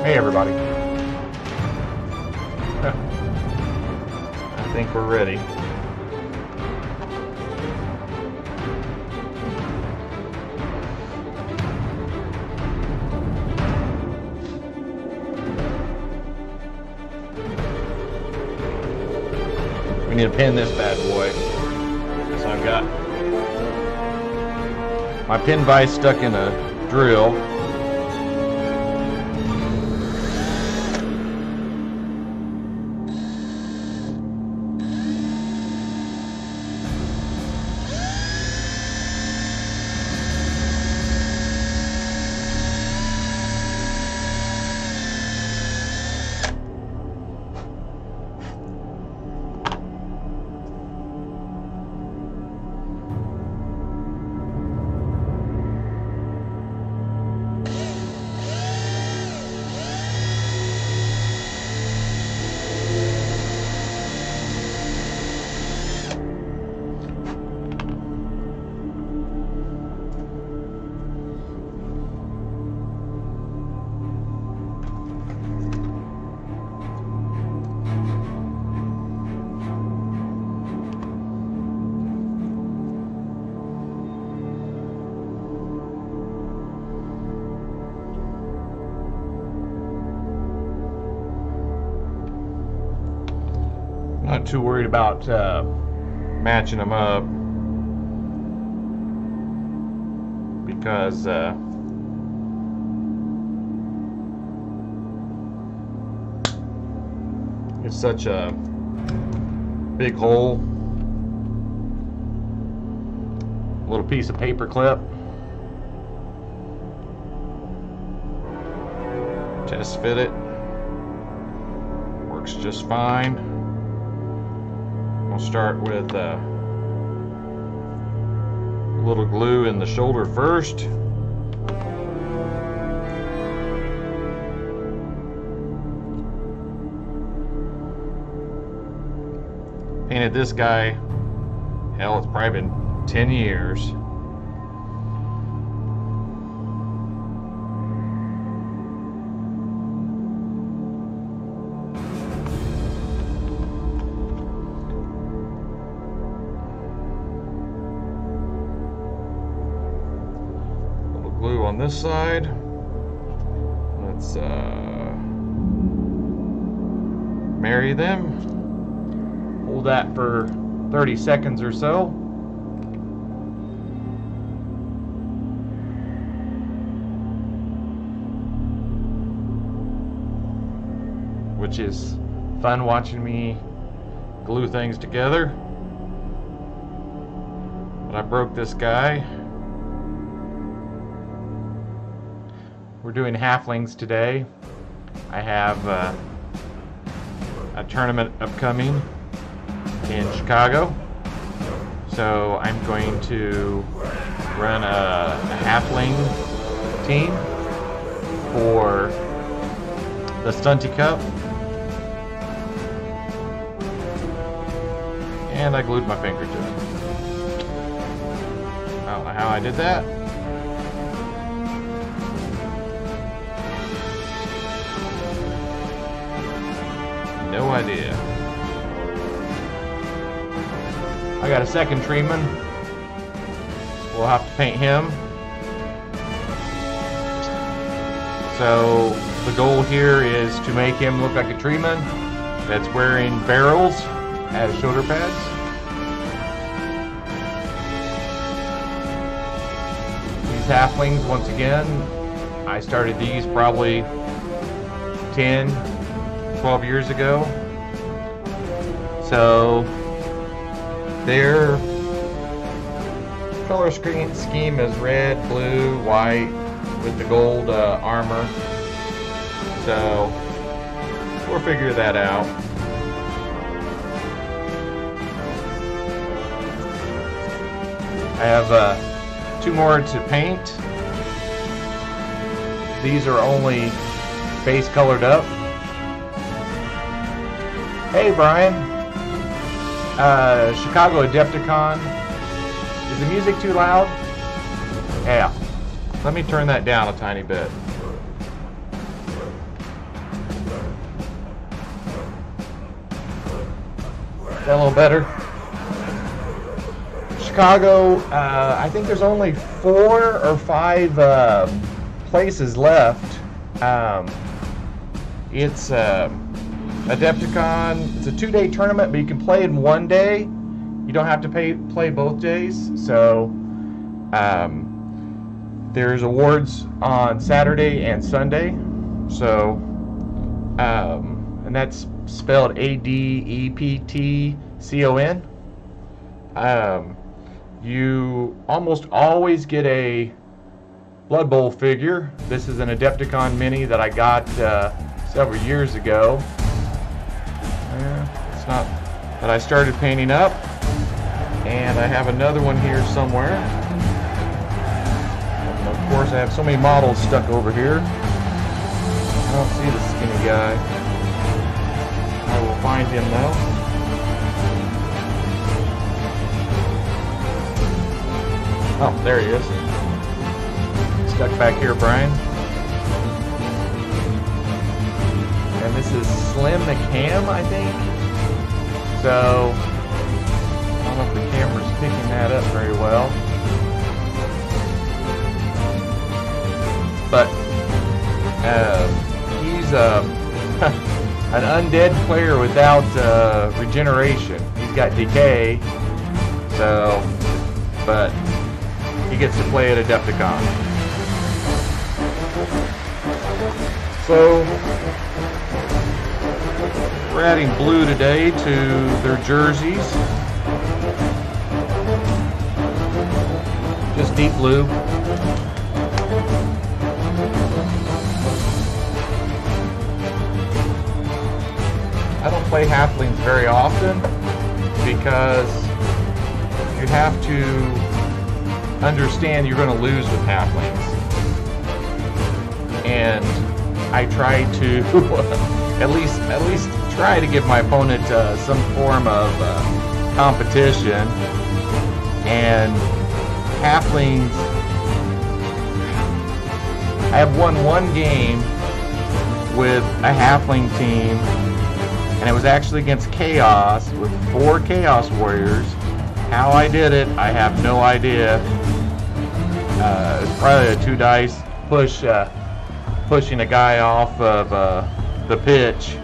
Hey everybody. I think we're ready. We need to pin this bad boy. So I've got my pin vise stuck in a drill. Not too worried about matching them up because it's such a big hole. A little piece of paper clip. Test fit it. Works just fine. We'll start with a little glue in the shoulder first. Painted this guy, hell, it's probably been 10 years. Glue on this side. Let's marry them. Hold that for 30 seconds or so. Which is fun watching me glue things together. But I broke this guy. We're doing halflings today. I have a tournament upcoming in Chicago, so I'm going to run a halfling team for the Stunty Cup, and I glued my finger to it. I don't know how I did that. No idea. I got a second treeman. We'll have to paint him. So the goal here is to make him look like a treeman that's wearing barrels as shoulder pads. These halflings, once again, I started these probably 10, 12 years ago. So their color scheme is red, blue, white with the gold armor. So we'll figure that out. I have 2 more to paint. These are only base colored up. Hey Brian, Chicago Adepticon. Is the music too loud? Yeah. Let me turn that down a tiny bit. that a little better? Chicago, I think there's only 4 or 5 places left. It's Adepticon. It's a 2-day tournament, but you can play in 1 day. You don't have to play both days. So there's awards on Saturday and Sunday. So and that's spelled ADEPTCON. You almost always get a Blood Bowl figure. This is an Adepticon mini that I got several years ago. It's not that I started painting up, and I have another one here somewhere. And of course, I have so many models stuck over here. I don't see the skinny guy. I will find him though. Oh, there he is. Stuck back here, Brian. And this is Slim McCam, I think. So, I don't know if the camera's picking that up very well. But, he's an undead player without regeneration. He's got decay. So, but he gets to play at Adepticon. So we're adding blue today to their jerseys. Just deep blue. I don't play halflings very often because you have to understand you're going to lose with halflings, and I try to at least try to give my opponent some form of competition. And halflings, I have won 1 game with a halfling team, and it was actually against Chaos with 4 Chaos Warriors. How I did it, I have no idea. It's probably a 2 dice push, pushing a guy off of the pitch.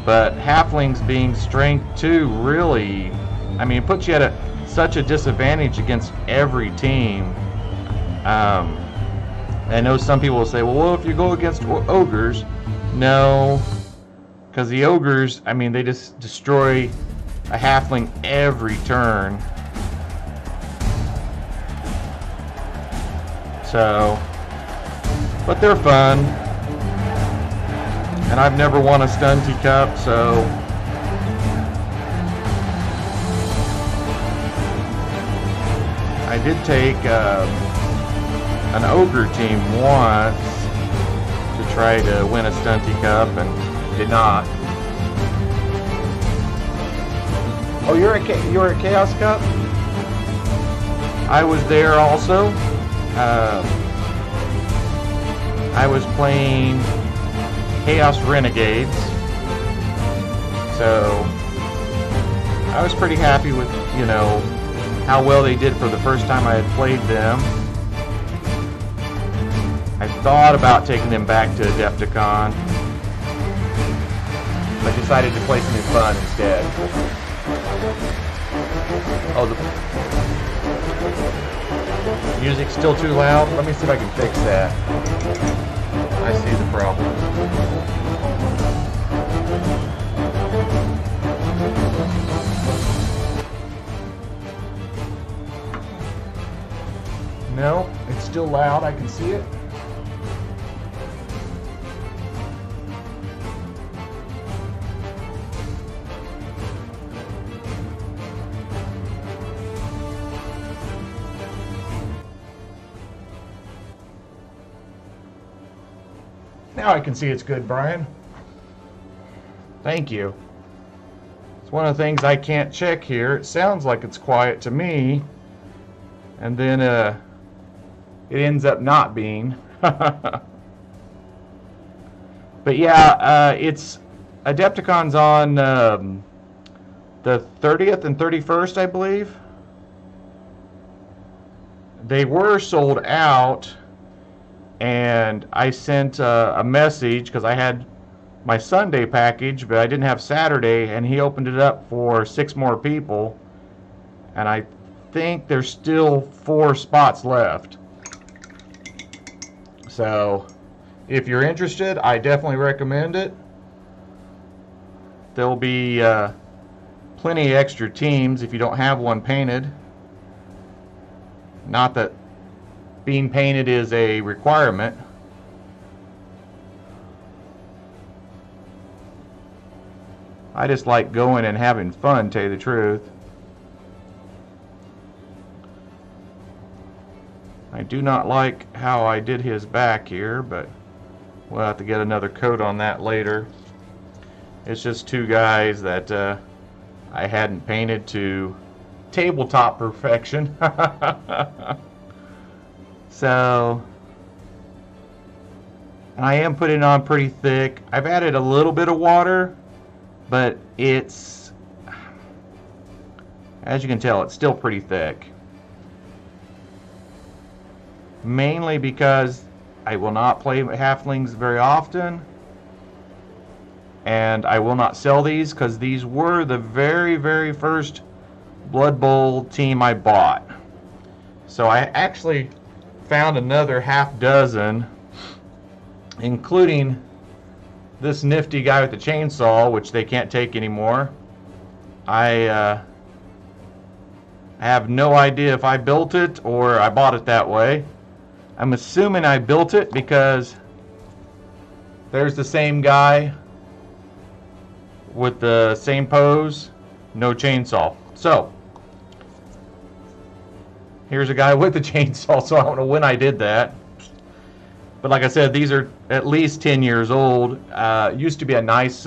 But halflings being strength 2 really, I mean, it puts you at such a disadvantage against every team. I know some people will say, well, if you go against ogres, no, because the ogres, I mean, they just destroy a halfling every turn. So, but they're fun, and I've never won a Stunty Cup, so I did take an ogre team once to try to win a Stunty Cup and did not. Oh, you're at Chaos Cup? I was there also. I was playing Chaos Renegades, so I was pretty happy with, you know, how well they did for the first time I had played them. I thought about taking them back to Adepticon, but decided to play something fun instead. Oh, the music's still too loud? Let me see if I can fix that. I see the problem. No, it's still loud. I can see it. Now I can see it's good, Brian. Thank you. It's one of the things I can't check here. It sounds like it's quiet to me, and then it ends up not being. But yeah, it's Adepticon's on the 30th and 31st, I believe. They were sold out, and I sent a message because I had my Sunday package, but I didn't have Saturday, and he opened it up for 6 more people, and I think there's still 4 spots left. So if you're interested, I definitely recommend it. There'll be plenty of extra teams if you don't have one painted. Not that being painted is a requirement. I just like going and having fun, to tell you the truth. I do not like how I did his back here, but we'll have to get another coat on that later. It's just 2 guys that I hadn't painted to tabletop perfection. So, and I am putting it on pretty thick. I've added a little bit of water, but it's, as you can tell, it's still pretty thick. Mainly because I will not play halflings very often, and I will not sell these because these were the very first Blood Bowl team I bought. So I actually found another half dozen, including this nifty guy with the chainsaw, which they can't take anymore. I have no idea if I built it or I bought it that way. I'm assuming I built it because there's the same guy with the same pose, no chainsaw. So here's a guy with the chainsaw, so I don't know when I did that. But like I said, these are at least 10 years old. Used to be a nice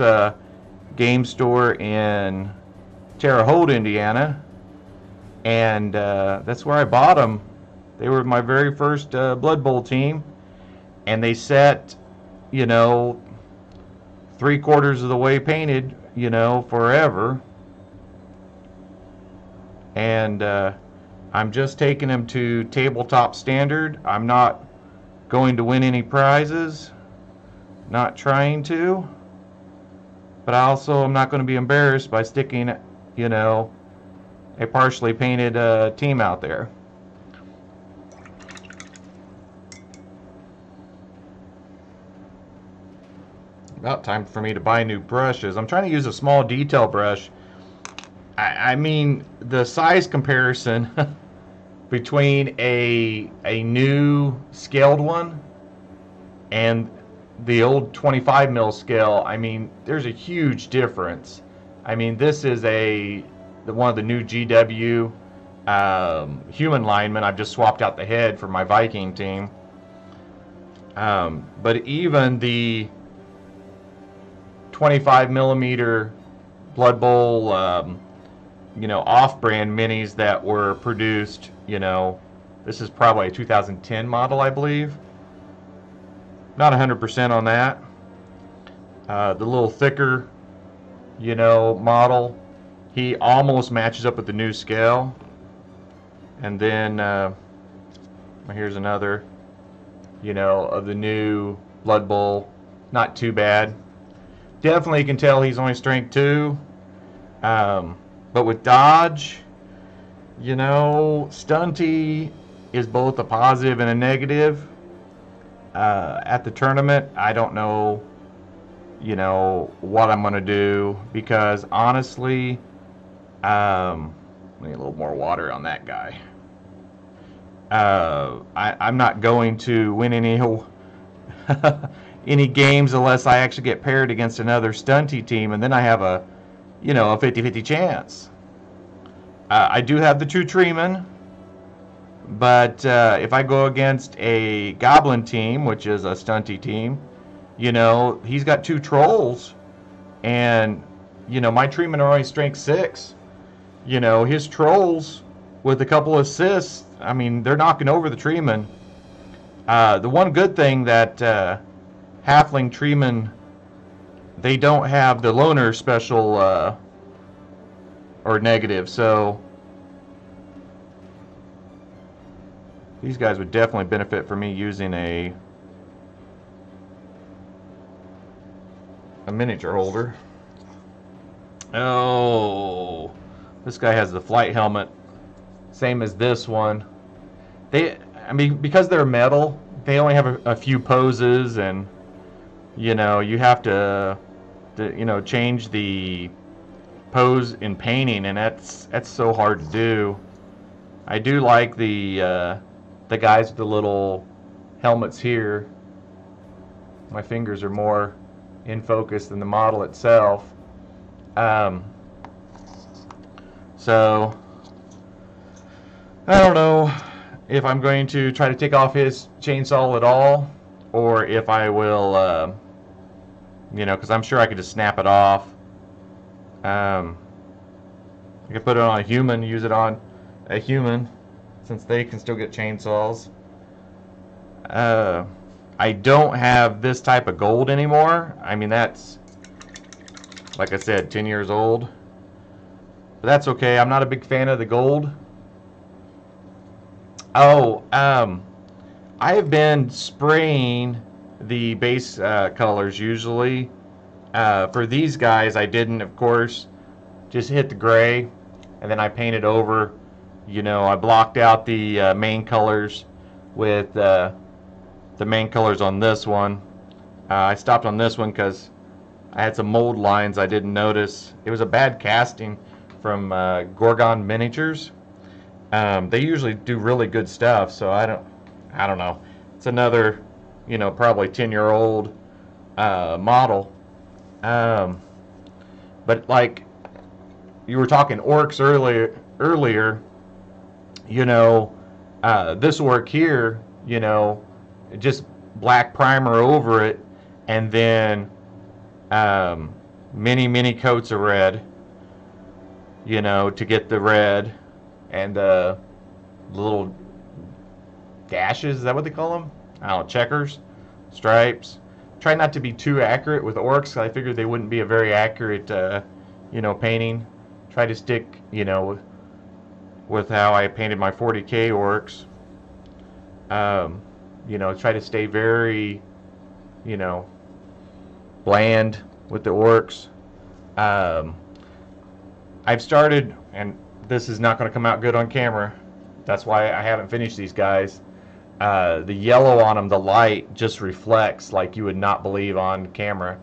game store in Terre Haute, Indiana. And that's where I bought them. They were my very first Blood Bowl team. And they set, you know, 3/4 of the way painted, you know, forever. And I'm just taking them to tabletop standard. I'm not going to win any prizes. Not trying to. But I also am not going to be embarrassed by sticking, you know, a partially painted team out there. About time for me to buy new brushes. I'm trying to use a small detail brush. I mean, the size comparison between a new scaled one and the old 25 mil scale, I mean, there's a huge difference. I mean, this is one of the new GW human linemen. I've just swapped out the head for my Viking team. But even the 25 millimeter Blood Bowl, you know, off-brand minis that were produced, you know, this is probably a 2010 model, I believe. Not 100% on that. The little thicker, you know, model, he almost matches up with the new scale. And then here's another, you know, of the new Blood Bowl. Not too bad. Definitely you can tell he's only strength 2. But with dodge, you know, stunty is both a positive and a negative. At the tournament, I don't know, you know, what I'm going to do, because honestly, I need a little more water on that guy. I'm not going to win any any games unless I actually get paired against another stunty team, and then I have a, you know, a 50-50 chance. I do have the 2 treemen, but if I go against a goblin team, which is a stunty team, you know, he's got 2 trolls, and, you know, my treemen are only strength 6. You know, his trolls with a couple assists, I mean, they're knocking over the treemen. The one good thing that halfling treemen, they don't have the loner special or negative. So these guys would definitely benefit from me using a miniature holder. Oh, this guy has the flight helmet, same as this one. I mean, because they're metal, they only have a few poses, and you know, you have to you know, change the pose in painting, and that's so hard to do. I do like the guys with the little helmets here. My fingers are more in focus than the model itself. So I don't know if I'm going to try to take off his chainsaw at all, or if I will, you know, because I'm sure I could just snap it off. I could put it on a human, use it on a human, since they can still get chainsaws. I don't have this type of gold anymore. I mean, that's, like I said, 10 years old. But that's okay. I'm not a big fan of the gold. Oh, I have been spraying the base colors usually. For these guys, I didn't, of course. Just hit the gray, and then I painted over. You know, I blocked out the main colors with the main colors on this one. I stopped on this one because I had some mold lines I didn't notice. It was a bad casting from Gorgon Miniatures. They usually do really good stuff, so I don't know. It's another, you know, probably 10-year-old model. But like you were talking orcs earlier, you know, this orc here, you know, just black primer over it, and then many coats of red, you know, to get the red, and little dashes, is that what they call them? I don't know, checkers, stripes. Try not to be too accurate with orcs. I figured they wouldn't be a very accurate, you know, painting. Try to stick, you know, with how I painted my 40K orcs. You know, try to stay very, you know, bland with the orcs. I've started, and this is not going to come out good on camera. That's why I haven't finished these guys. The yellow on them, the light just reflects like you would not believe on camera.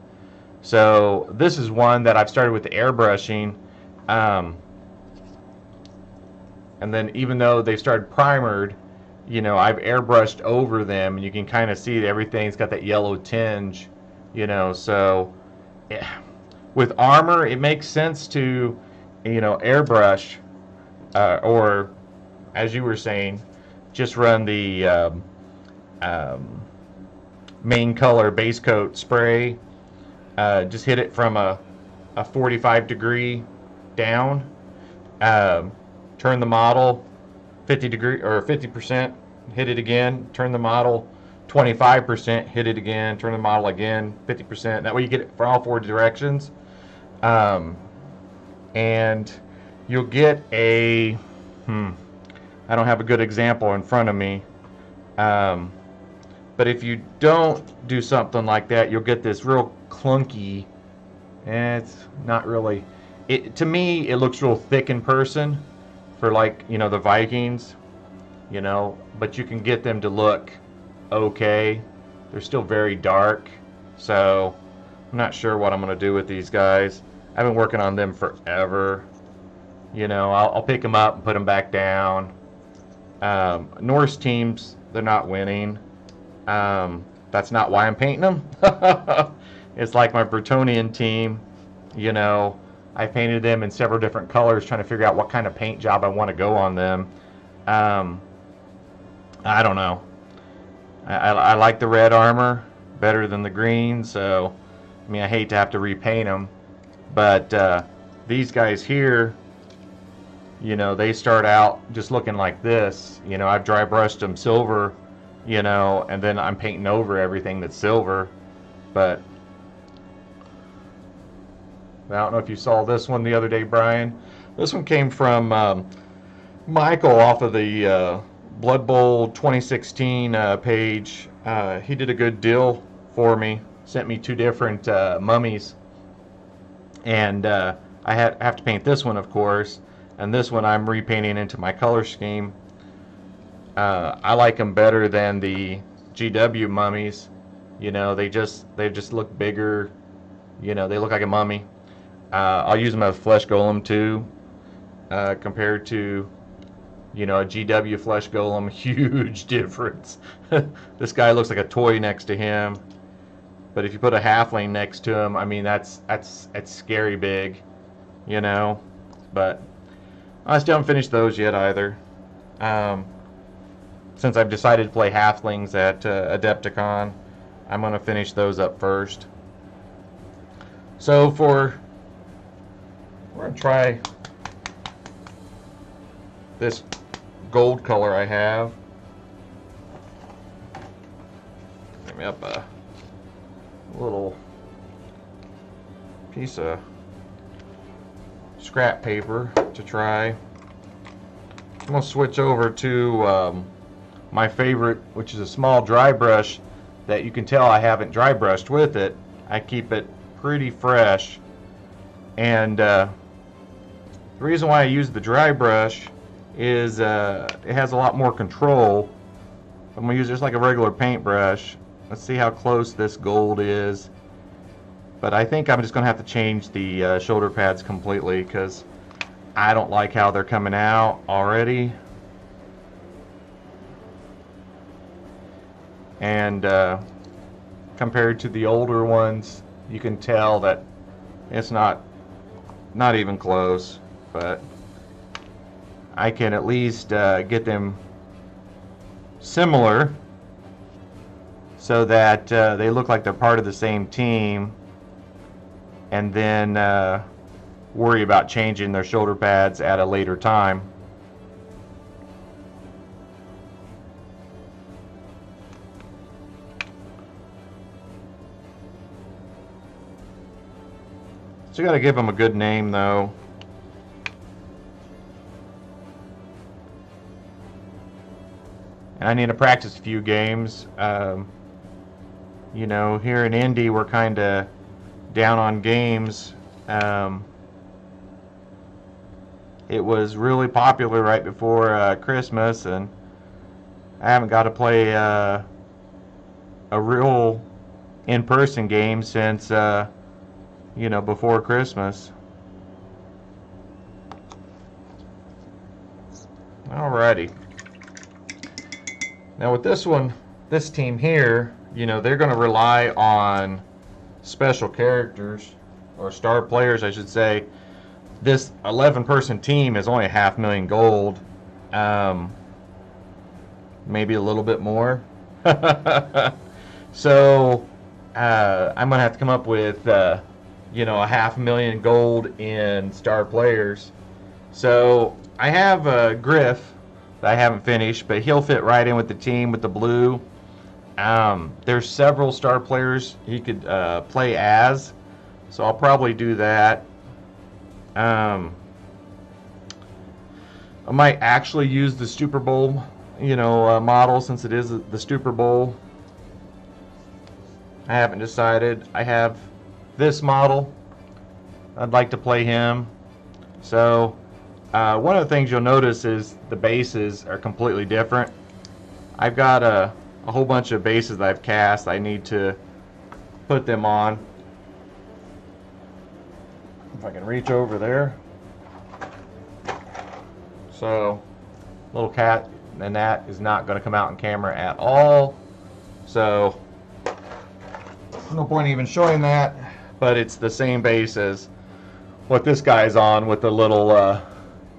So this is one that I've started with the airbrushing. And then even though they've started primered, you know, I've airbrushed over them, and you can kind of see that everything's got that yellow tinge, you know. So yeah. With armor, it makes sense to, you know, airbrush, or as you were saying, just run the main color base coat spray. Just hit it from a 45-degree down. Turn the model 50-degree or 50%. Hit it again. Turn the model 25%. Hit it again. Turn the model again 50%. That way you get it for all four directions. And you'll get a I don't have a good example in front of me, but if you don't do something like that, you'll get this real clunky, and it's not really, to me it looks real thick in person for, like, you know, the Vikings, you know, but you can get them to look okay. They're still very dark, so I'm not sure what I'm going to do with these guys. I've been working on them forever. You know, I'll pick them up and put them back down. Norse teams, they're not winning. That's not why I'm painting them. It's like my Bretonian team. You know, I painted them in several different colors, trying to figure out what kind of paint job I want to go on them. I don't know. I like the red armor better than the green, so I mean, I hate to have to repaint them. But these guys here, you know, they start out just looking like this. You know, I've dry brushed them silver, you know, and then I'm painting over everything that's silver. But I don't know if you saw this one the other day, Brian. This one came from Michael off of the Blood Bowl 2016 page. He did a good deal for me. Sent me 2 different mummies, and I have to paint this one, of course, and this one I'm repainting into my color scheme. I like them better than the GW mummies. You know, they just look bigger. You know, they look like a mummy. I'll use them as flesh golem too, compared to, you know, a GW flesh golem. Huge difference. This guy looks like a toy next to him, but if you put a halfling next to him, I mean, that's scary big, you know. But I still haven't finished those yet either. Since I've decided to play halflings at Adepticon, I'm going to finish those up first. So we're going to try this gold color I have. Give me up a little piece of scrap paper to try. I'm going to switch over to my favorite, which is a small dry brush that you can tell I haven't dry brushed with it. I keep it pretty fresh, and the reason why I use the dry brush is it has a lot more control. I'm going to use just like a regular paintbrush. Let's see how close this gold is, but I think I'm just going to have to change the shoulder pads completely because I don't like how they're coming out already. And compared to the older ones, you can tell that it's not even close, but I can at least get them similar so that they look like they're part of the same team, and then worry about changing their shoulder pads at a later time. So you got to give them a good name, though. And I need to practice a few games. You know, here in Indy, we're kind of down on games. It was really popular right before Christmas, and I haven't got to play a real in-person game since you know, before Christmas. Alrighty. Now with this one, this team here, you know, they're going to rely on special characters, or star players, I should say. This 11-person team is only 500,000 gold. Maybe a little bit more. So I'm going to have to come up with you know, 500,000 gold in star players. So I have a Griff that I haven't finished, but he'll fit right in with the team with the blue. There's several star players he could play as, so I'll probably do that. I might actually use the Super Bowl, you know, model, since it is the Super Bowl. I haven't decided. I have this model. I'd like to play him. So one of the things you'll notice is the bases are completely different. I've got a whole bunch of bases that I've cast. I need to put them on. If I can reach over there. So little cat and that is not going to come out in camera at all. So no point even showing that. But it's the same base as what this guy's on with the little,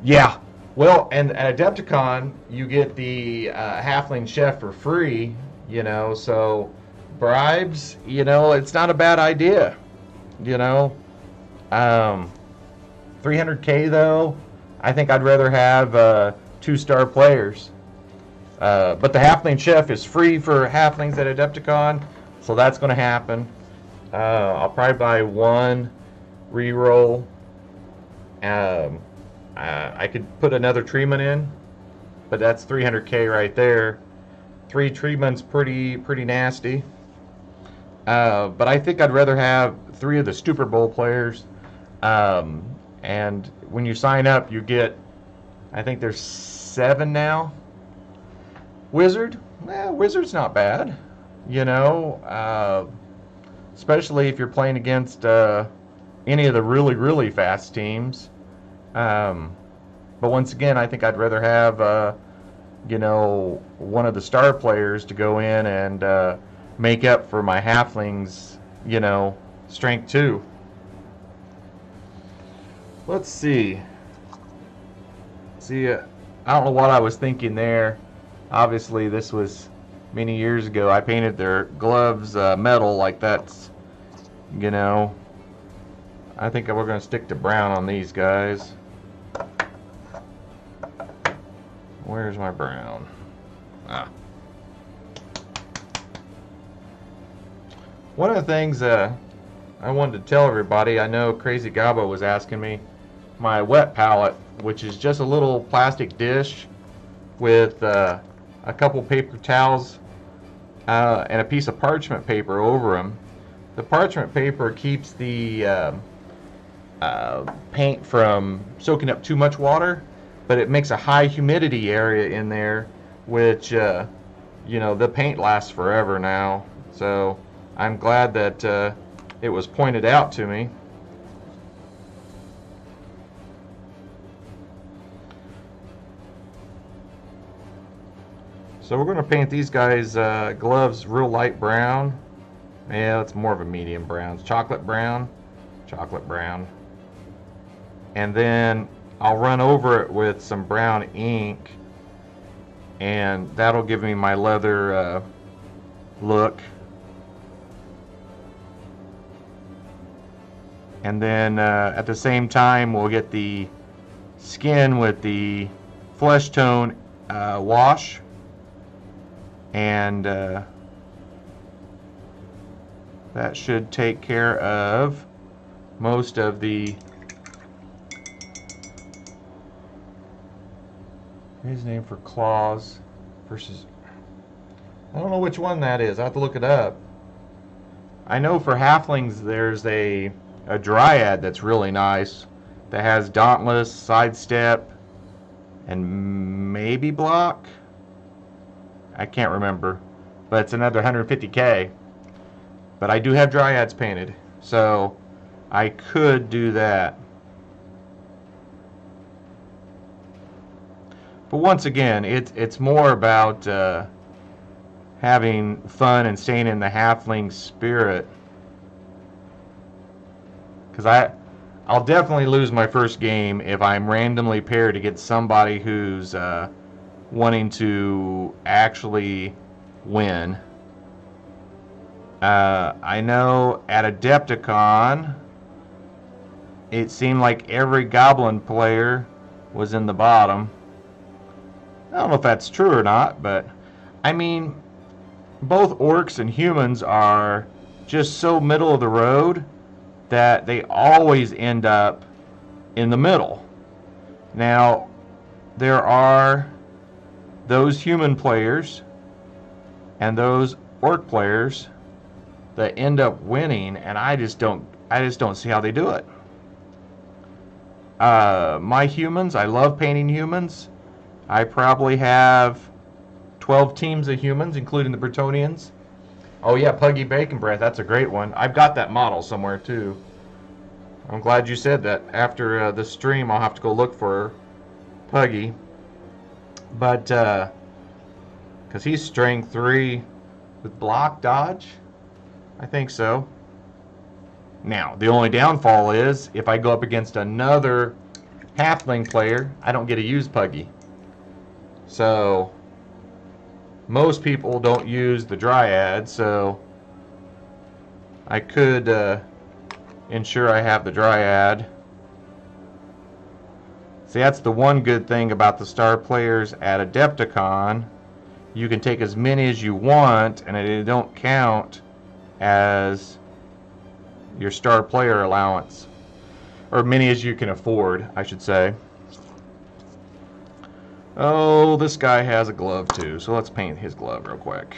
yeah. Well, and at Adepticon, you get the Halfling Chef for free, you know, so bribes, you know, it's not a bad idea, you know. 300K, though, I think I'd rather have 2-star players. But the Halfling Chef is free for Halflings at Adepticon, so that's going to happen. I'll probably buy 1 reroll. I could put another treatment in, but that's 300k right there. 3 treatments, pretty nasty. But I think I'd rather have 3 of the Super Bowl players. And when you sign up, you get, I think there's 7 now. Wizard, Wizard's not bad. You know, especially if you're playing against any of the really fast teams. But once again, I think I'd rather have you know, one of the star players to go in and make up for my halflings, you know, strength 2. Let's see. I don't know what I was thinking there. Obviously, this was many years ago. I painted their gloves metal, like that's, you know, I think we're going to stick to brown on these guys. Where's my brown? Ah. One of the things I wanted to tell everybody, I know Crazy Gabo was asking me, my wet palette, which is just a little plastic dish with a couple paper towels and a piece of parchment paper over them. The parchment paper keeps the paint from soaking up too much water, but it makes a high humidity area in there, which you know, the paint lasts forever now. So I'm glad that it was pointed out to me. So we're going to paint these guys' gloves real light brown. Yeah, it's more of a medium brown. It's chocolate brown. And then I'll run over it with some brown ink, and that'll give me my leather look. And then at the same time, we'll get the skin with the flesh tone wash, and that should take care of most of the, his name for claws versus, I don't know which one that is. I have to look it up. I know for halflings there's a dryad that's really nice that has dauntless, sidestep, and maybe block. I can't remember, but it's another 150k. But I do have dryads painted, so I could do that. But once again, it's more about having fun and staying in the halfling spirit. Because I'll definitely lose my first game if I'm randomly paired against somebody who's wanting to actually win. I know at Adepticon, it seemed like every goblin player was in the bottom. I don't know if that's true or not, but I mean, both orcs and humans are just so middle of the road that they always end up in the middle. Now, there are those human players and those orc players that end up winning, and I just don't see how they do it. My humans, I love painting humans. I probably have 12 teams of humans, including the Bretonians. Oh yeah, Puggy Bacon Breath, that's a great one. I've got that model somewhere too. I'm glad you said that. After the stream, I'll have to go look for Puggy. But, because he's strength 3 with block dodge. I think so. Now, the only downfall is if I go up against another halfling player, I don't get to use Puggy. So, most people don't use the Dryad, so I could ensure I have the Dryad. See, that's the one good thing about the star players at Adepticon. You can take as many as you want, and they don't count as your star player allowance, or many as you can afford, I should say. Oh, this guy has a glove too, so let's paint his glove real quick.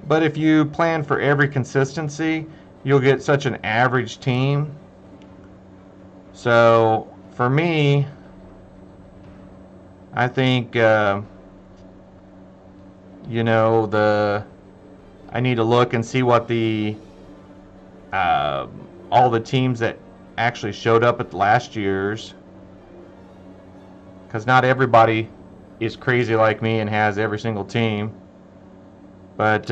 But if you plan for every consistency, you'll get such an average team. So for me, I think you know, I need to look and see what the all the teams that actually showed up at last year's, because not everybody is crazy like me and has every single team. But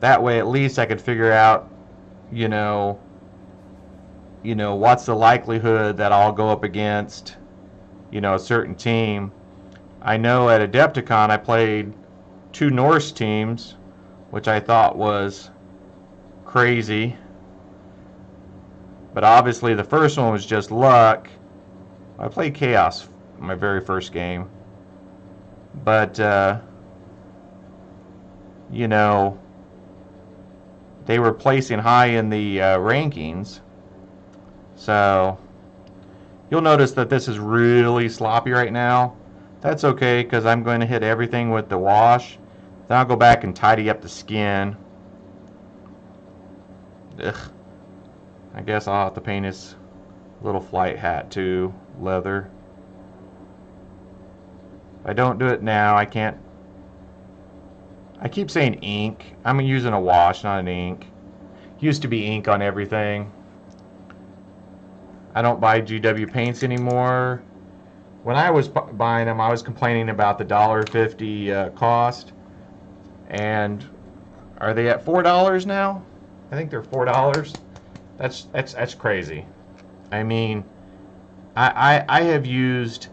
that way, at least I could figure out, you know, what's the likelihood that I'll go up against, a certain team. I know at Adepticon I played 2 Norse teams, which I thought was crazy. But obviously the first one was just luck. I played Chaos my very first game. But, they were placing high in the rankings. So you'll notice that this is really sloppy right now. That's okay, because I'm going to hit everything with the wash. Then I'll go back and tidy up the skin. Ugh. I guess I'll have to paint his little flight hat too, leather. If I don't do it now, I can't. I keep saying ink. I'm using a wash, not an ink. Used to be ink on everything. I don't buy GW paints anymore. When I was buying them, I was complaining about the $1.50 cost. And are they at $4 now? I think they're $4. That's crazy. I mean, I have used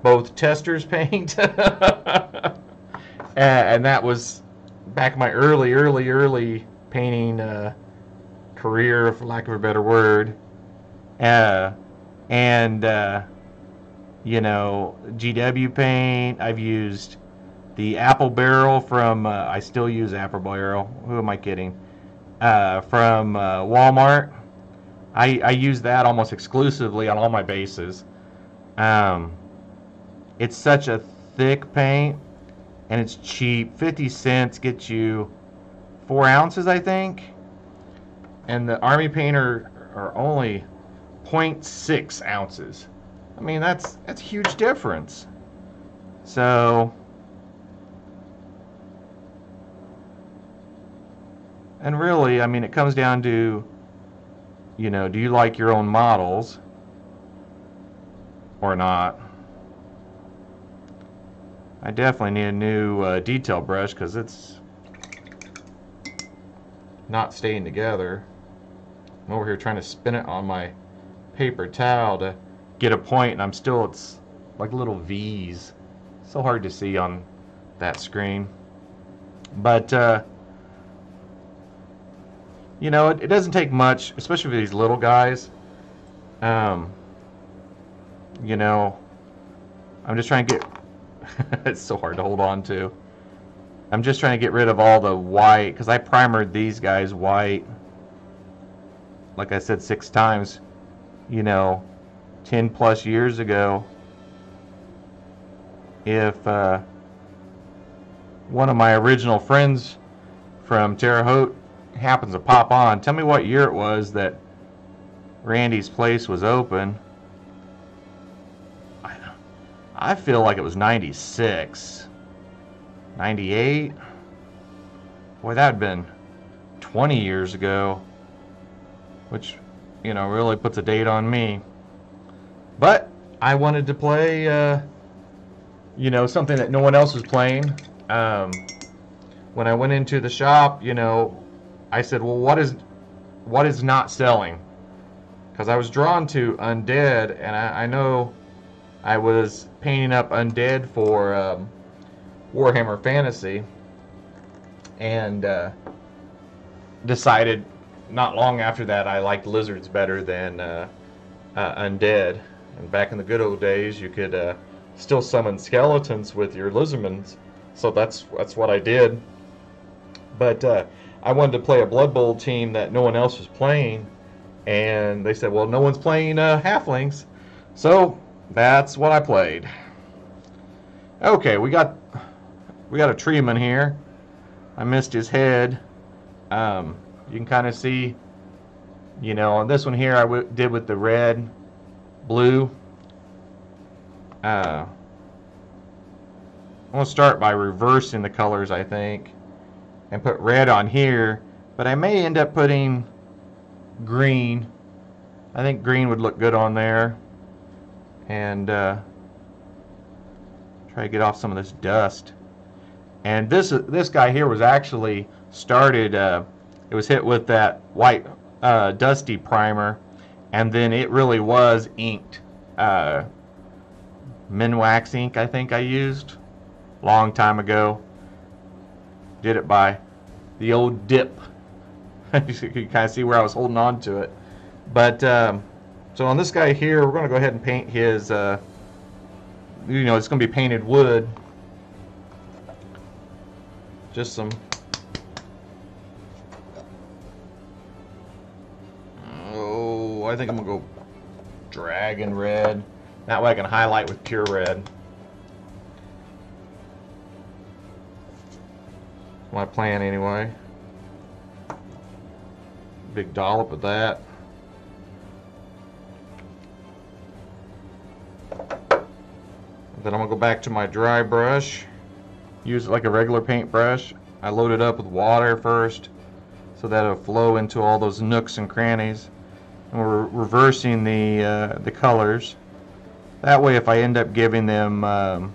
both Tester's paint and that was back in my early painting career, for lack of a better word. GW paint. I've used the Apple Barrel from, I still use Apple Barrel. Who am I kidding? From Walmart. I use that almost exclusively on all my bases. It's such a thick paint, and it's cheap. 50 cents gets you 4 ounces, I think. And the Army Painter are only 0.6 ounces. I mean, that's a huge difference. So, and really, I mean, it comes down to, do you like your own models or not? I definitely need a new detail brush because it's not staying together. I'm over here trying to spin it on my paper towel to get a point, and it's like little V's. So hard to see on that screen. But it doesn't take much, especially for these little guys. I'm just trying to get it's so hard to hold on to. I'm just trying to get rid of all the white, because I primered these guys white, like I said, 6 times, 10 plus years ago. If one of my original friends from Terre Haute happens to pop on, tell me what year it was that Randy's place was open. I feel like it was 96, 98. Boy, that had been 20 years ago, which, really puts a date on me. But I wanted to play, something that no one else was playing. When I went into the shop, I said, well, what is not selling? Because I was drawn to Undead, and I know I was painting up Undead for Warhammer Fantasy, and decided not long after that I liked lizards better than Undead. And back in the good old days, you could still summon skeletons with your lizardmans, so that's what I did. But I wanted to play a Blood Bowl team that no one else was playing, and they said, well, no one's playing halflings, so that's what I played. Okay, we got a treeman here. I missed his head. You can kind of see, you know, on this one here I did with the red, blue. I'm going to start by reversing the colors, I think, and put red on here, but I may end up putting green. I think green would look good on there, and try to get off some of this dust. And this guy here was actually started, it was hit with that white dusty primer, and then it really was inked. Minwax ink, I think I used long time ago. Did it by the old dip. You can kind of see where I was holding on to it. But so on this guy here, we're going to go ahead and paint his, you know, it's going to be painted wood. Just some, oh, I think I'm going to go dragon red. That way I can highlight with pure red. That's my plan anyway. Big dollop of that. Then I'm going to go back to my dry brush. Use it like a regular paintbrush. I load it up with water first so that it'll flow into all those nooks and crannies. And we're reversing the colors. That way if I end up giving them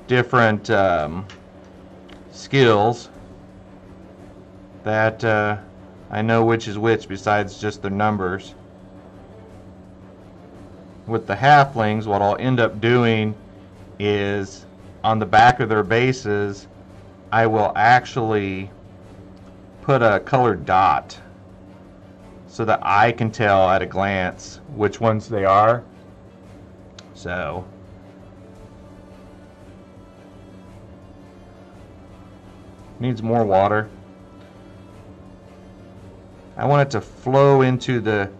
different skills, that I know which is which besides just their numbers. With the halflings, what I'll end up doing is on the back of their bases, I will actually put a colored dot so that I can tell at a glance which ones they are. So needs more water. I want it to flow into the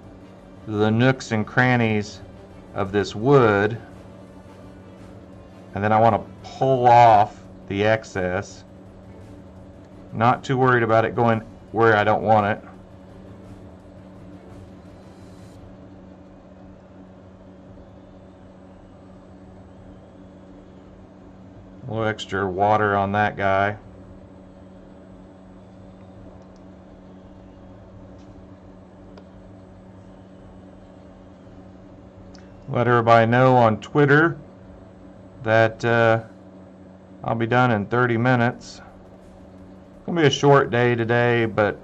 nooks and crannies of this wood, and then I want to pull off the excess. Not too worried about it going where I don't want it. A little extra water on that guy. Let everybody know on Twitter that I'll be done in 30 minutes. It's going to be a short day today, but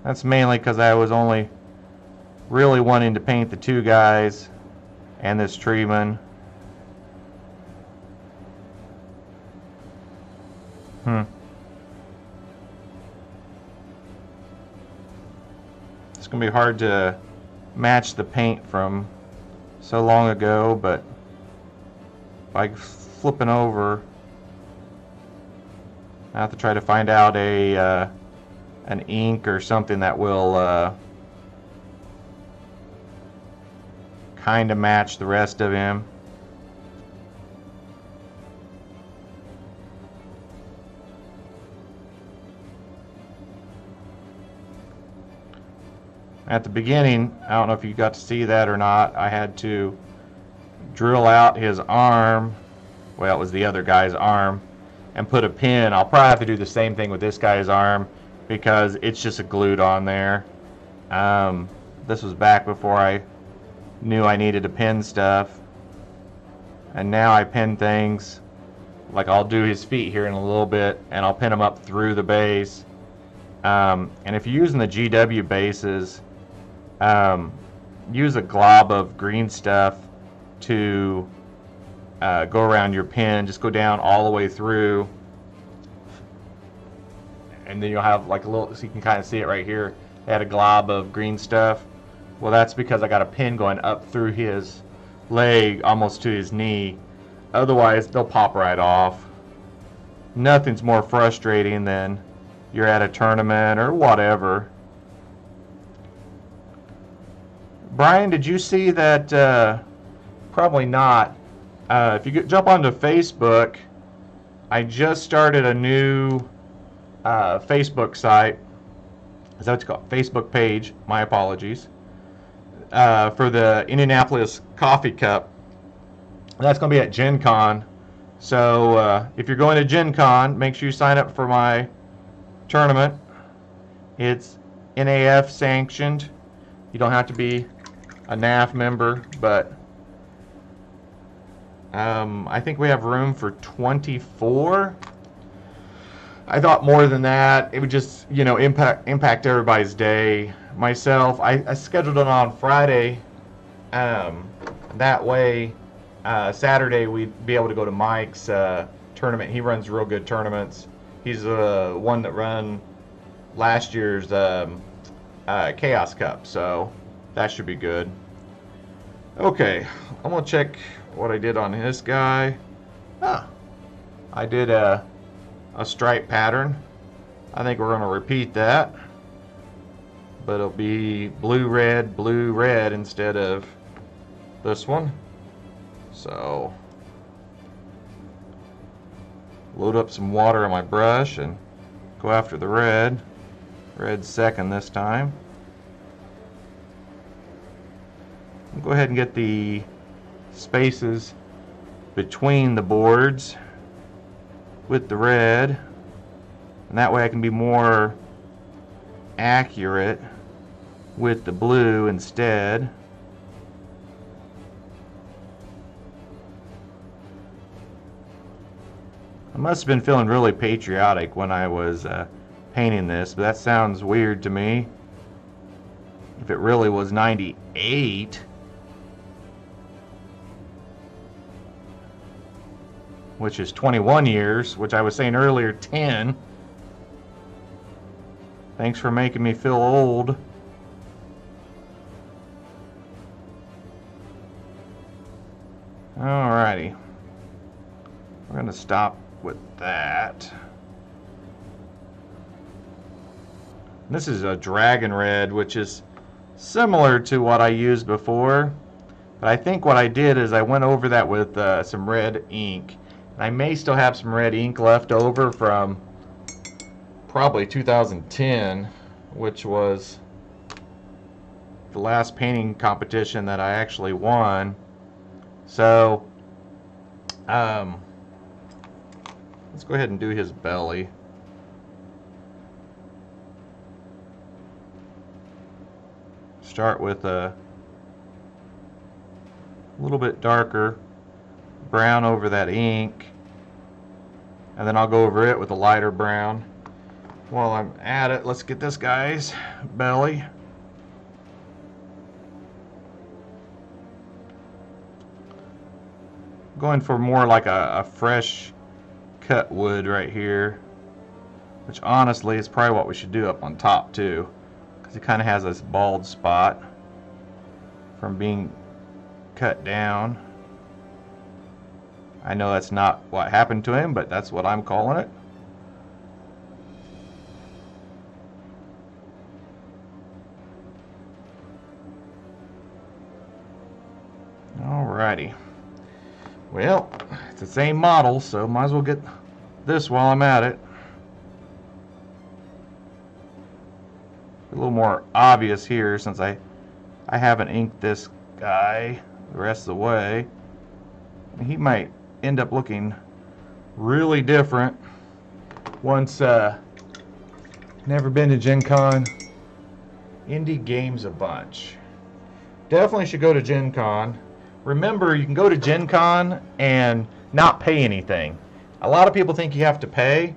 that's mainly because I was only really wanting to paint the two guys and this treeman. It's going to be hard to match the paint from so long ago, but by flipping over, I have to try to find out an ink or something that will kind of match the rest of him. At the beginning, I don't know if you got to see that or not, I had to drill out his arm, well, it was the other guy's arm, and put a pin. I'll probably have to do the same thing with this guy's arm because it's just glued on there. This was back before I knew I needed to pin stuff, and now I pin things, like I'll do his feet here in a little bit, and I'll pin them up through the base. And if you're using the GW bases, use a glob of green stuff to go around your pin. Just go down all the way through, and then you'll have like a little, so you can kind of see it right here. They had a glob of green stuff. Well, that's because I got a pin going up through his leg almost to his knee. Otherwise they'll pop right off. nothing's more frustrating than you're at a tournament or whatever. Brian, did you see that? Probably not. If you jump onto Facebook, I just started a new Facebook site. Is that what it's called? Facebook page. My apologies. For the Indianapolis Coffee Cup. That's going to be at Gen Con. So if you're going to Gen Con, make sure you sign up for my tournament. It's NAF sanctioned. You don't have to be a NAF member, but I think we have room for 24. I thought more than that. It would just, you know, impact everybody's day. Myself, I scheduled it on Friday. That way, Saturday we'd be able to go to Mike's tournament. He runs real good tournaments. He's the one that ran last year's Chaos Cup, so that should be good. Okay, I'm gonna check what I did on this guy. I did a stripe pattern. I think we're gonna repeat that, but it'll be blue red instead of this one. So load up some water on my brush and go after the red. Red second this time. Go ahead and get the spaces between the boards with the red, and that way I can be more accurate with the blue instead. I must have been feeling really patriotic when I was painting this, but that sounds weird to me. If it really was 98, which is 21 years, which I was saying earlier 10. Thanks for making me feel old. Alrighty. We're going to stop with that. This is a dragon red, which is similar to what I used before. But I think what I did is I went over that with some red ink. I may still have some red ink left over from probably 2010, which was the last painting competition that I actually won. So let's go ahead and do his belly. Start with a little bit darker brown over that ink, and then I'll go over it with a lighter brown. While I'm at it, let's get this guy's belly. Going for more like a fresh cut wood right here, which honestly is probably what we should do up on top too, because it kind of has this bald spot from being cut down. I know that's not what happened to him, but that's what I'm calling it. Alrighty. Well, it's the same model, so might as well get this while I'm at it. A little more obvious here since I haven't inked this guy the rest of the way. He might end up looking really different once never been to Gen Con. Indie Games a bunch. Definitely should go to Gen Con. Remember, you can go to Gen Con and not pay anything. A lot of people think you have to pay.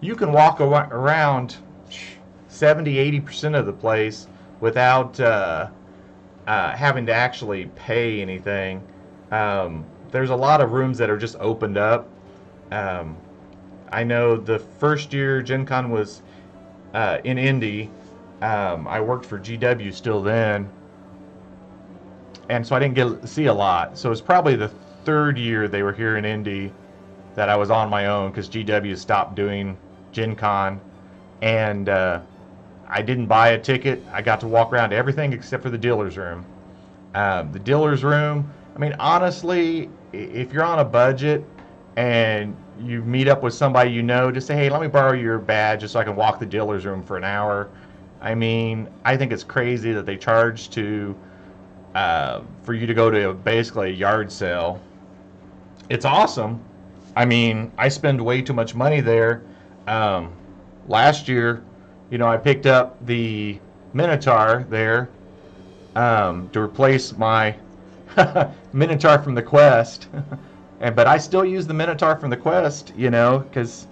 You can walk around 70-80% of the place without having to actually pay anything. There's a lot of rooms that are just opened up. I know the first year Gen Con was in Indy. I worked for GW still then, and so I didn't get to see a lot. So it's probably the third year they were here in Indy, that I was on my own because GW stopped doing Gen Con, and I didn't buy a ticket. I got to walk around everything except for the dealer's room. The dealer's room, I mean, honestly, if you're on a budget and you meet up with somebody you know, just say, hey, let me borrow your badge just so I can walk the dealer's room for an hour. I mean, I think it's crazy that they charge to for you to go to basically a yard sale. It's awesome. I mean, I spend way too much money there. Last year, you know, I picked up the Minotaur there to replace my Minotaur from the Quest. But I still use the Minotaur from the Quest, you know, because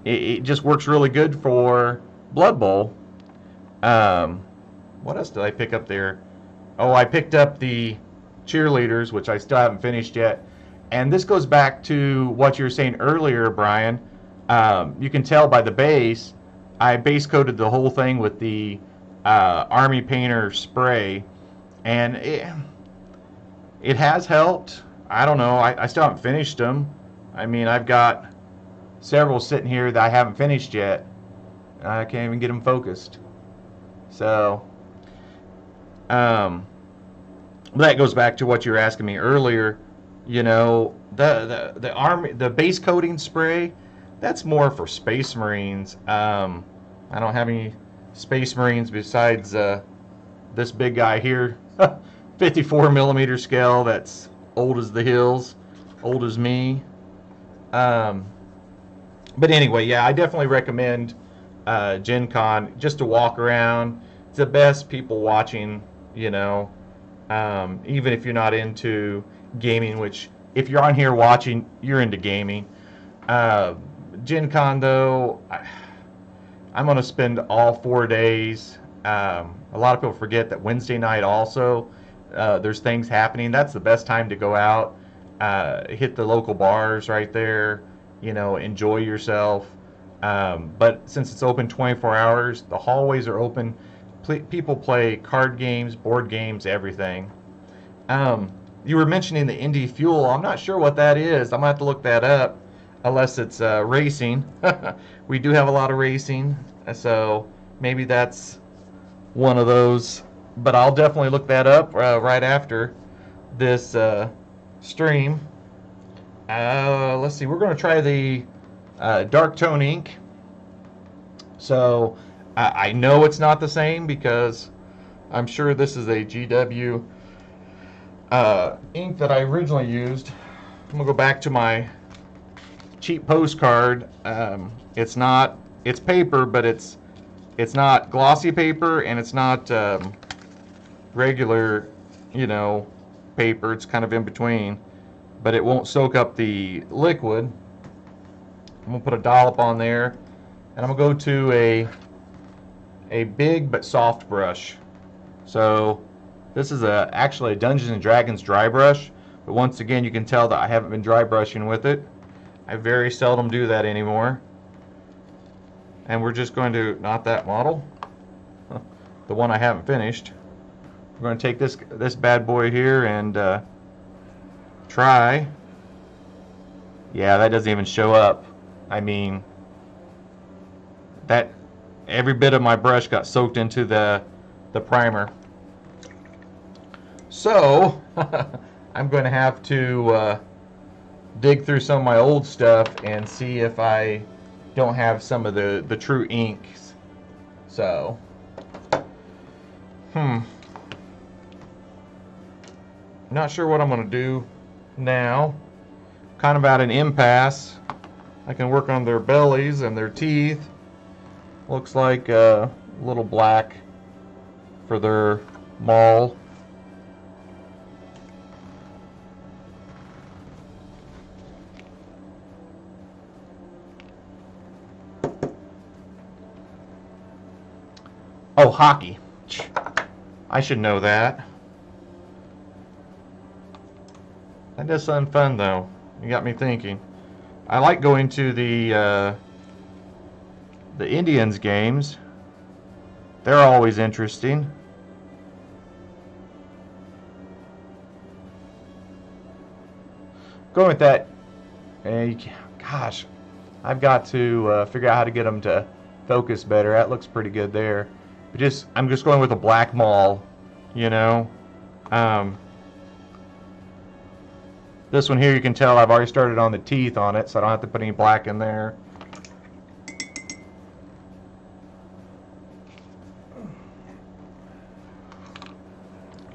it just works really good for Blood Bowl. What else did I pick up there? Oh, I picked up the cheerleaders, which I still haven't finished yet. And this goes back to what you were saying earlier, Brian. You can tell by the base, I base coated the whole thing with the Army Painter spray, and it has helped. I don't know. I still haven't finished them. I mean, I've got several sitting here that I haven't finished yet. I can't even get them focused. So, that goes back to what you were asking me earlier. You know, the base coating spray, that's more for Space Marines. I don't have any Space Marines besides this big guy here, 54 millimeter scale. That's old as the hills, old as me. But anyway, yeah, I definitely recommend Gen Con just to walk around. It's the best people watching, you know, even if you're not into gaming, which if you're on here watching, you're into gaming. Gen Con, though, I'm going to spend all 4 days. A lot of people forget that Wednesday night also, there's things happening. That's the best time to go out, hit the local bars right there, you know, enjoy yourself. But since it's open 24 hours, the hallways are open. People play card games, board games, everything. You were mentioning the Indy Fuel. I'm not sure what that is. I'm going to have to look that up, unless it's racing. We do have a lot of racing, so maybe that's one of those. But I'll definitely look that up right after this stream. Let's see. We're going to try the Dark Tone ink. So I know it's not the same because I'm sure this is a GW ink that I originally used. I'm going to go back to my cheap postcard. It's paper, but it's not glossy paper, and it's not regular, you know, paper. It's kind of in between, but it won't soak up the liquid. I'm gonna put a dollop on there, and I'm gonna go to a big but soft brush. So this is actually a Dungeons and Dragons dry brush, but once again, you can tell that I haven't been dry brushing with it. I very seldom do that anymore. And we're just going to, not that model, the one I haven't finished. We're going to take this bad boy here and try. Yeah, that doesn't even show up. I mean, that every bit of my brush got soaked into the primer. So I'm going to have to dig through some of my old stuff and see if I don't have some of the true inks. So not sure what I'm going to do now. Kind of at an impasse. I can work on their bellies and their teeth. Looks like a little black for their maul. Oh, hockey. I should know that. That does sound fun, though. You got me thinking. I like going to the Indians games. They're always interesting. Going with that, Gosh, I've got to figure out how to get them to focus better. That looks pretty good there. But I'm just going with a black mall, you know. This one here, you can tell I've already started on the teeth on it, so I don't have to put any black in there.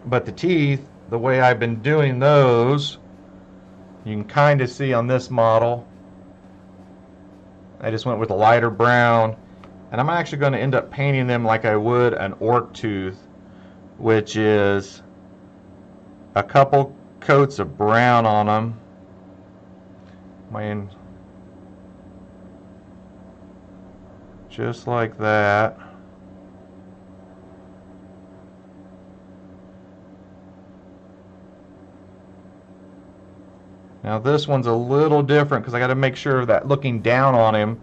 But the teeth, the way I've been doing those, you can kind of see on this model. I just went with a lighter brown, and I'm actually going to end up painting them like I would an orc tooth, which is a couple coats of brown on them. Just like that. Now this one's a little different because I got to make sure that looking down on him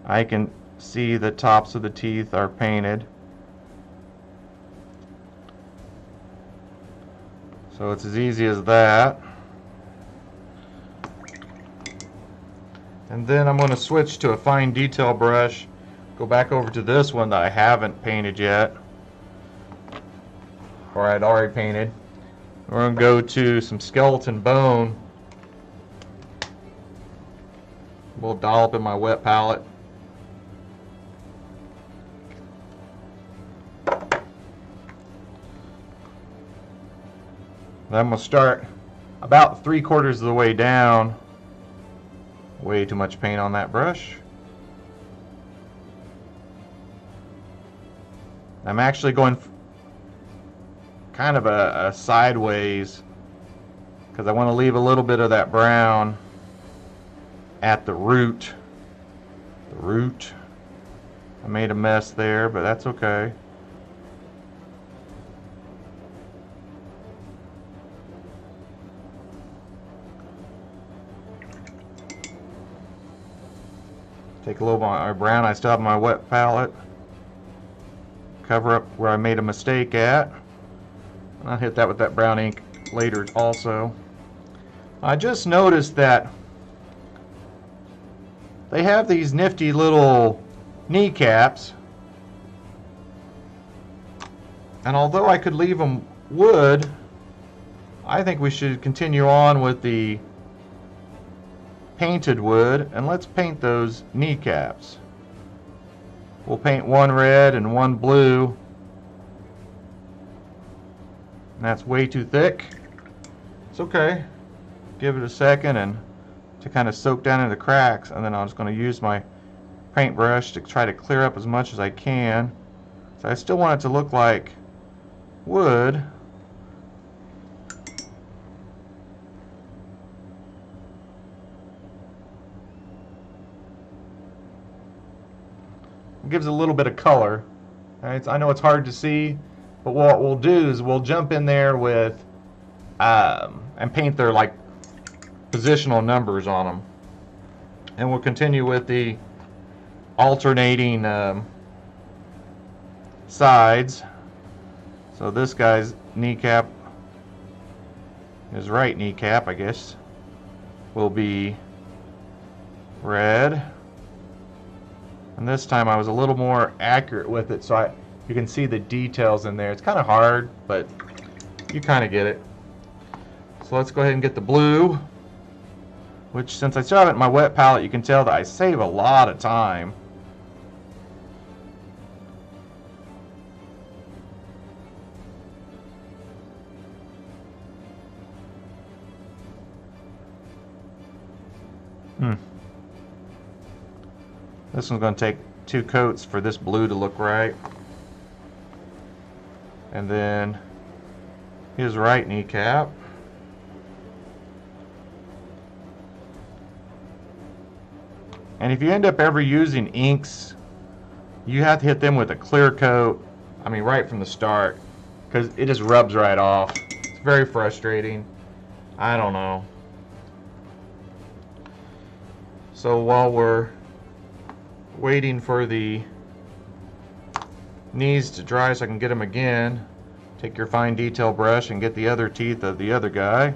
I can see the tops of the teeth are painted. So it's as easy as that. And then I'm going to switch to a fine detail brush, go back over to this one that I haven't painted yet, or I'd already painted. We're going to go to some skeleton bone. We'll dollop in my wet palette. Then I'm going to start about 3/4 of the way down. Way too much paint on that brush. I'm actually going kind of a sideways because I want to leave a little bit of that brown at the root. I made a mess there, but that's okay. Take a little more brown I still have my wet palette. Cover up where I made a mistake at. I'll hit that with that brown ink later also. I just noticed that they have these nifty little kneecaps, and although I could leave them wood, I think we should continue on with the painted wood, and let's paint those kneecaps. We'll paint one red and one blue, and that's way too thick. It's okay. Give it a second and to kind of soak down into the cracks, and then I'm just going to use my paintbrush to try to clear up as much as I can. So I still want it to look like wood. It gives a little bit of color. Right? I know it's hard to see, but what we'll do is we'll jump in there with and paint their like positional numbers on them, and we'll continue with the alternating sides. So this guy's kneecap, his right kneecap, I guess, will be red, and this time I was a little more accurate with it, so you can see the details in there. It's kind of hard, but you kind of get it. So let's go ahead and get the blue, which, since I still have it in my wet palette, you can tell that I save a lot of time. This one's going to take 2 coats for this blue to look right. And then his right kneecap. And if you end up ever using inks, you have to hit them with a clear coat, I mean right from the start, because it just rubs right off. It's very frustrating. I don't know. So while we're waiting for the knees to dry so I can get them again, take your fine detail brush and get the other teeth of the other guy.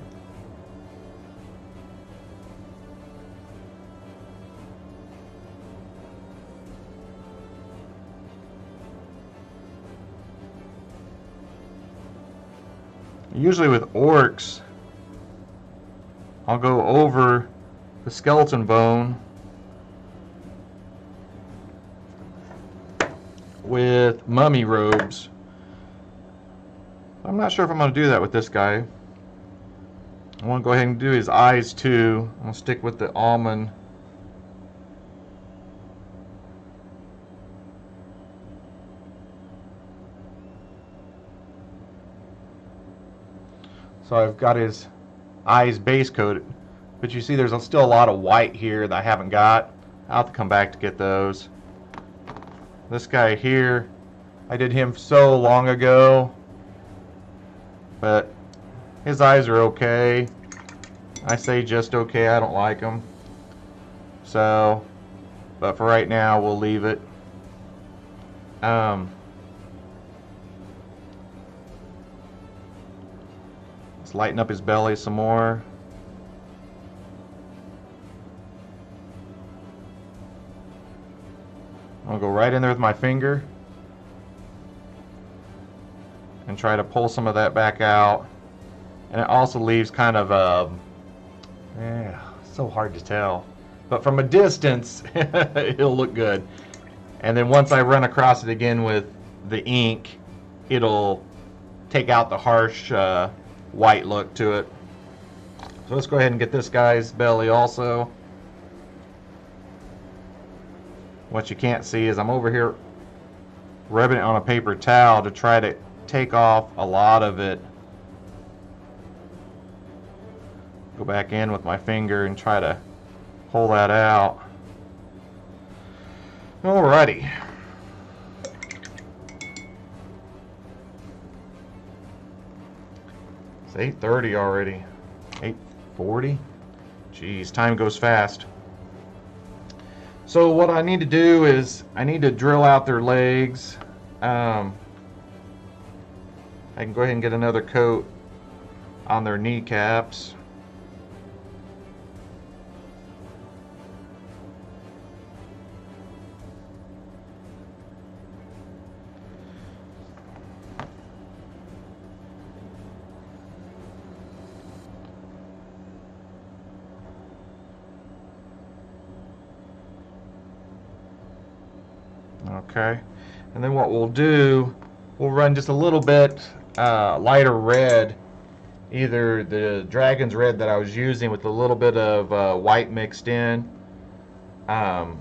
Usually with orcs, I'll go over the skeleton bone with mummy robes. I'm not sure if I'm going to do that with this guy. I want to go ahead and do his eyes too. I'm going to stick with the almond. So I've got his eyes base coated, but you see there's still a lot of white here that I haven't got. I'll have to come back to get those. This guy here, I did him so long ago, but his eyes are okay. I say just okay, I don't like them. So, but for right now, we'll leave it. Let's lighten up his belly some more. I'll go right in there with my finger and try to pull some of that back out. And it also leaves kind of so hard to tell, but from a distance it'll look good. And then once I run across it again with the ink, it'll take out the harsh white look to it. So let's go ahead and get this guy's belly also. What you can't see is I'm over here rubbing it on a paper towel to try to take off a lot of it. Go back in with my finger and try to pull that out. Alrighty. It's 8:30 already. 8:40. Jeez, time goes fast. So what I need to do is I need to drill out their legs. I can go ahead and get another coat on their kneecaps. Okay, and then what we'll do, we'll run just a little bit lighter red, either the dragon's red that I was using with a little bit of white mixed in,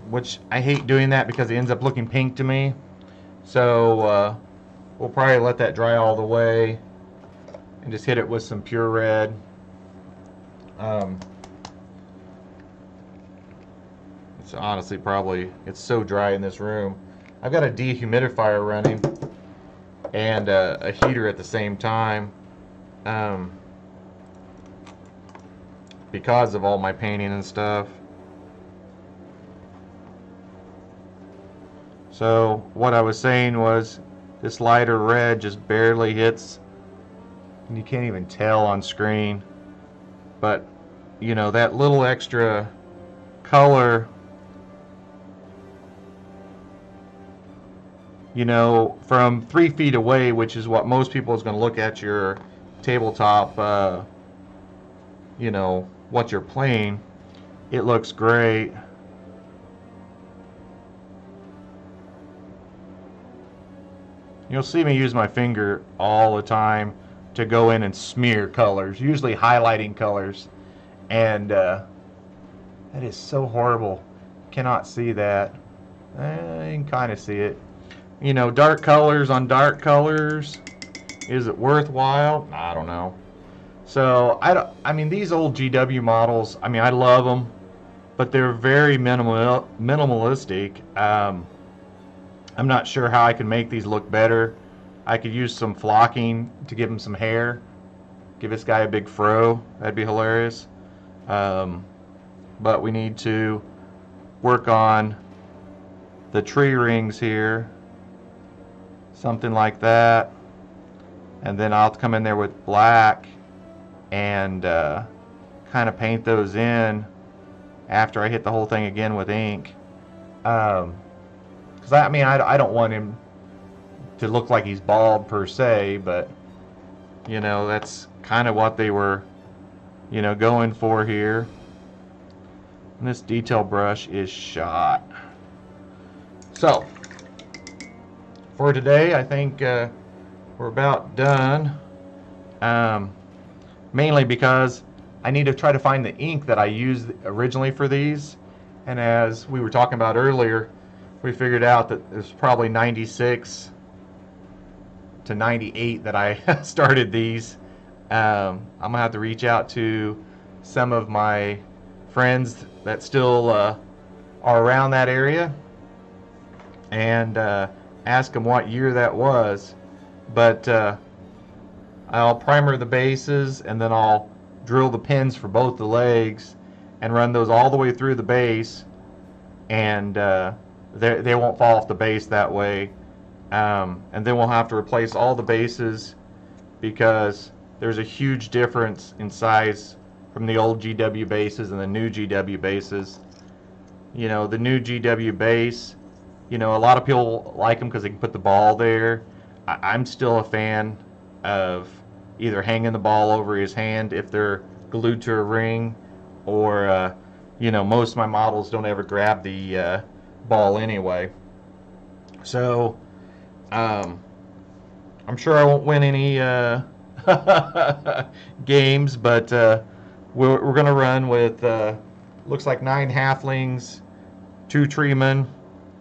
which I hate doing that because it ends up looking pink to me. So we'll probably let that dry all the way and just hit it with some pure red. It's honestly probably, it's so dry in this room. I've got a dehumidifier running and a heater at the same time because of all my painting and stuff. So what I was saying was this lighter red just barely hits, and you can't even tell on screen, but you know, that little extra color, you know, from 3 feet away, which is what most people is going to look at your tabletop, you know, what you're playing, it looks great. You'll see me use my finger all the time to go in and smear colors, usually highlighting colors, and that is so horrible. Cannot see that. You can kind of see it. You know, dark colors on dark colors, is it worthwhile? I don't know. So I mean, these old GW models, I mean, I love them, but they're very minimalistic. I'm not sure how I can make these look better. I could use some flocking to give him some hair. Give this guy a big fro. That'd be hilarious. But we need to work on the tree rings here. Something like that. And then I'll come in there with black and kind of paint those in after I hit the whole thing again with ink. Because I mean, I don't want him to look like he's bald per se, but You know, that's kind of what they were, you know, going for here. And this detail brush is shot. So, for today, I think we're about done. Mainly because I need to try to find the ink that I used originally for these. And as we were talking about earlier, we figured out that it was probably 96 to 98 that I started these. I'm gonna have to reach out to some of my friends that still are around that area and ask them what year that was. But I'll primer the bases, and then I'll drill the pins for both the legs and run those all the way through the base, and they won't fall off the base that way. And then we'll have to replace all the bases because there's a huge difference in size from the old GW bases and the new GW bases. You know, the new GW base, you know, a lot of people like them because they can put the ball there. I'm still a fan of either hanging the ball over his hand if they're glued to a ring, or you know, most of my models don't ever grab the ball anyway. So I'm sure I won't win any games, but we're going to run with looks like 9 halflings, 2 treemen,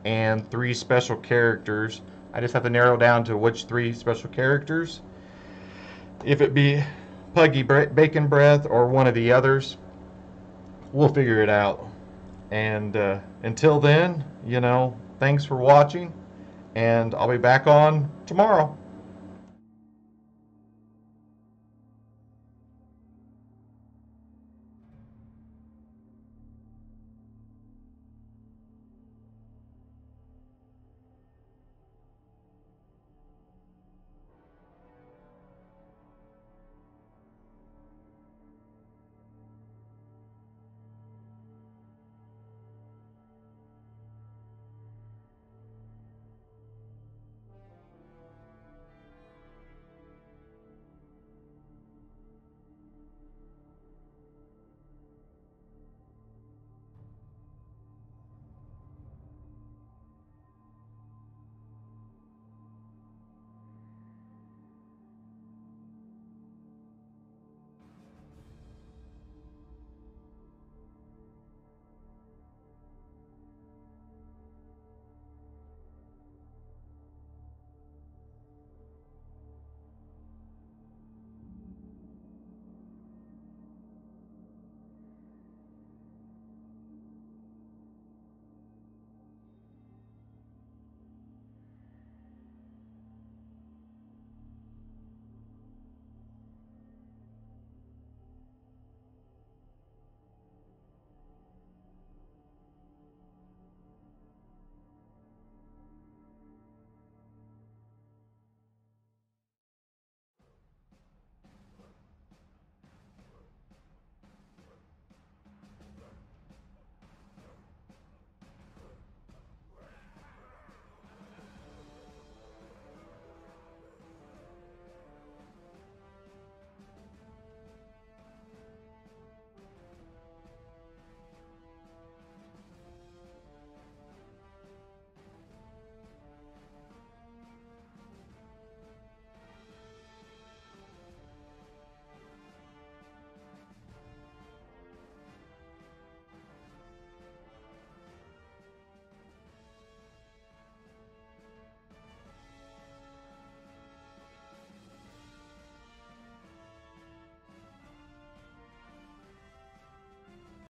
and 3 special characters. I just have to narrow down to which 3 special characters. If it be Puggy Bacon Breath or one of the others, we'll figure it out. And until then, you know, thanks for watching, and I'll be back on tomorrow.